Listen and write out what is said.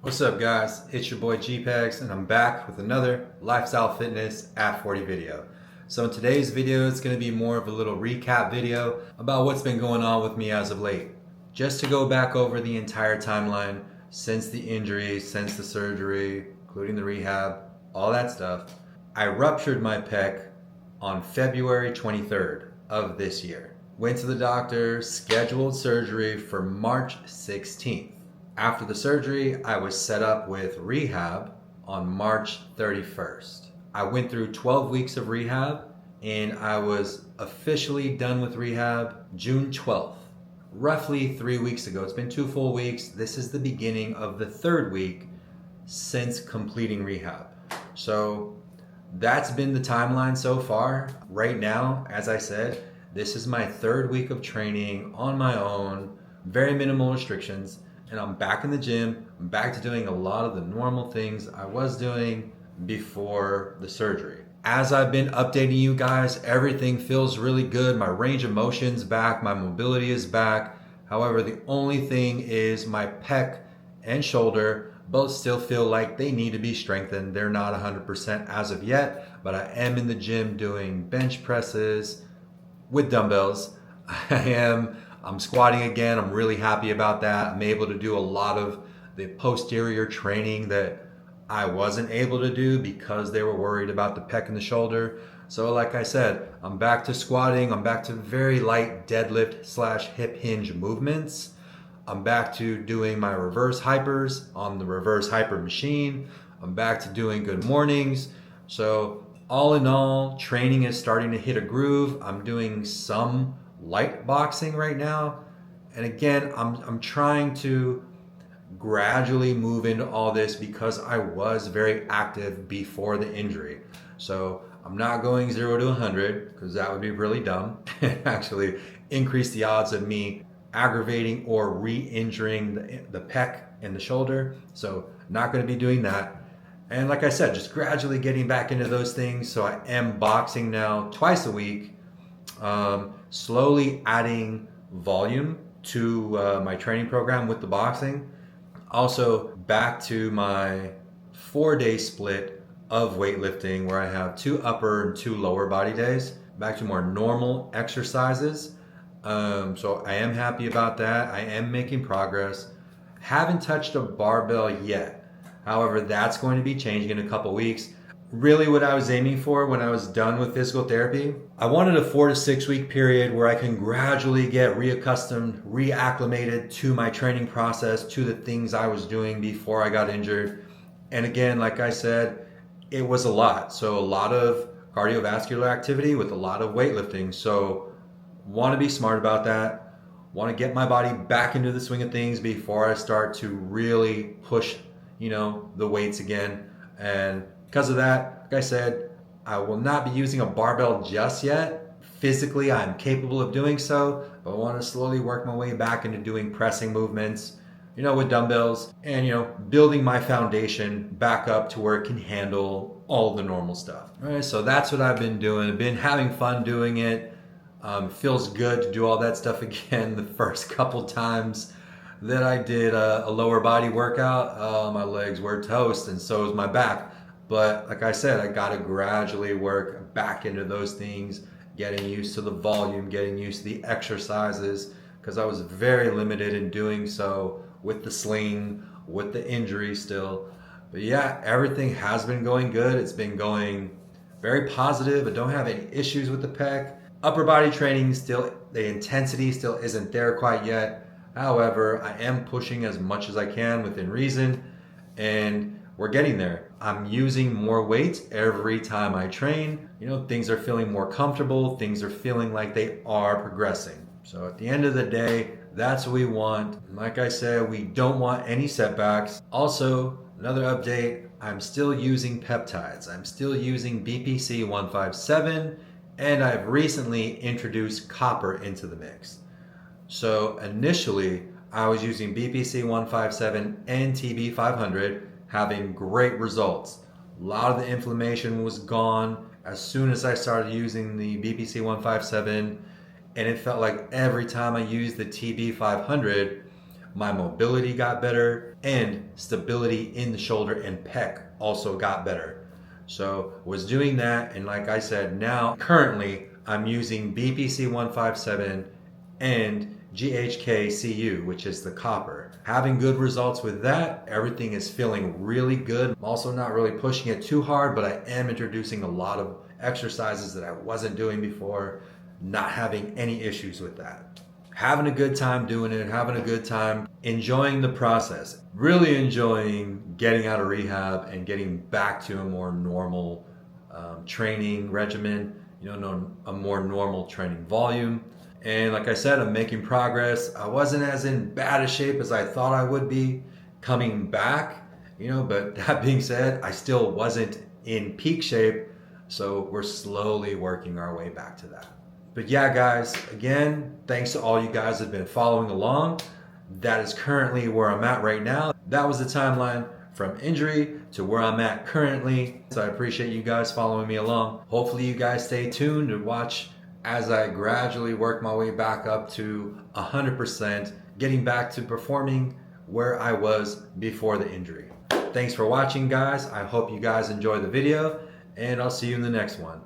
What's up guys, it's your boy GPEGs and I'm back with another Lifestyle Fitness at 40 video. So in today's video it's going to be more of a little recap video about what's been going on with me as of late. Just to go back over the entire timeline since the injury, since the surgery, including the rehab, all that stuff. I ruptured my pec on February 23rd of this year. Went to the doctor, scheduled surgery for March 16th. After the surgery, I was set up with rehab on March 31st. I went through 12 weeks of rehab and I was officially done with rehab June 12th, roughly 3 weeks ago. It's been 2 full weeks. This is the beginning of the 3rd week since completing rehab. So that's been the timeline so far. Right now, as I said, this is my 3rd week of training on my own, very minimal restrictions. And I'm back in the gym. I'm back to doing a lot of the normal things I was doing before the surgery. As I've been updating you guys, everything feels really good. My range of motion's back, my mobility is back. However, the only thing is my pec and shoulder both still feel like they need to be strengthened. They're not 100% as of yet, but I am in the gym doing bench presses with dumbbells. I'm squatting again. I'm really happy about that. I'm able to do a lot of the posterior training that I wasn't able to do because they were worried about the pec and the shoulder. So like I said, I'm back to squatting. I'm back to very light deadlift / hip hinge movements. I'm back to doing my reverse hypers on the reverse hyper machine. I'm back to doing good mornings. So all in all, training is starting to hit a groove. I'm doing some light boxing right now. And again, I'm trying to gradually move into all this because I was very active before the injury. So I'm not going 0 to 100 because that would be really dumb and actually increase the odds of me aggravating or re-injuring the pec and the shoulder. So not going to be doing that. And like I said, just gradually getting back into those things. So I am boxing now twice a week. Slowly adding volume to my training program with the boxing. Also back to my 4-day split of weightlifting where I have 2 upper and 2 lower body days. Back to more normal exercises. So I am happy about that. I am making progress. Haven't touched a barbell yet. However, that's going to be changing in a couple weeks. Really what I was aiming for when I was done with physical therapy, I wanted a 4 to 6 week period where I can gradually get reaccustomed, reacclimated to my training process, to the things I was doing before I got injured. And again, like I said, it was a lot. So a lot of cardiovascular activity with a lot of weightlifting. So want to be smart about that. Want to get my body back into the swing of things before I start to really push, the weights again. And because of that, like I said, I will not be using a barbell just yet. Physically, I'm capable of doing so, but I want to slowly work my way back into doing pressing movements, with dumbbells and, building my foundation back up to where it can handle all the normal stuff. All right, so that's what I've been doing. I've been having fun doing it. Feels good to do all that stuff again. The first couple times that I did a lower body workout, my legs were toast and so was my back. But like I said, I got to gradually work back into those things, getting used to the volume, getting used to the exercises, because I was very limited in doing so with the sling, with the injury still. But yeah, everything has been going good. It's been going very positive. I don't have any issues with the pec. Upper body training still, the intensity still isn't there quite yet. However, I am pushing as much as I can within reason, and we're getting there. I'm using more weight every time I train. Things are feeling more comfortable. Things are feeling like they are progressing. So at the end of the day, that's what we want. And like I said, we don't want any setbacks. Also, another update, I'm still using peptides. I'm still using BPC 157, and I've recently introduced copper into the mix. So initially, I was using BPC 157 and TB 500, having great results. A lot of the inflammation was gone as soon as I started using the BPC 157, and it felt like every time I used the TB 500, my mobility got better, and stability in the shoulder and pec also got better. So was doing that, and like I said, now currently I'm using BPC 157 and GHK-Cu, which is the copper. Having good results with that. Everything is feeling really good. I'm also not really pushing it too hard, but I am introducing a lot of exercises that I wasn't doing before, not having any issues with that. Having a good time doing it, having a good time enjoying the process, really enjoying getting out of rehab and getting back to a more normal training regimen, a more normal training volume. And like I said, I'm making progress. I wasn't as in bad a shape as I thought I would be coming back, but that being said, I still wasn't in peak shape. So we're slowly working our way back to that. But yeah, guys, again, thanks to all you guys that have been following along. That is currently where I'm at right now. That was the timeline from injury to where I'm at currently. So I appreciate you guys following me along. Hopefully you guys stay tuned and watch as I gradually work my way back up to 100%, getting back to performing where I was before the injury. Thanks for watching, guys. I hope you guys enjoy the video, and I'll see you in the next one.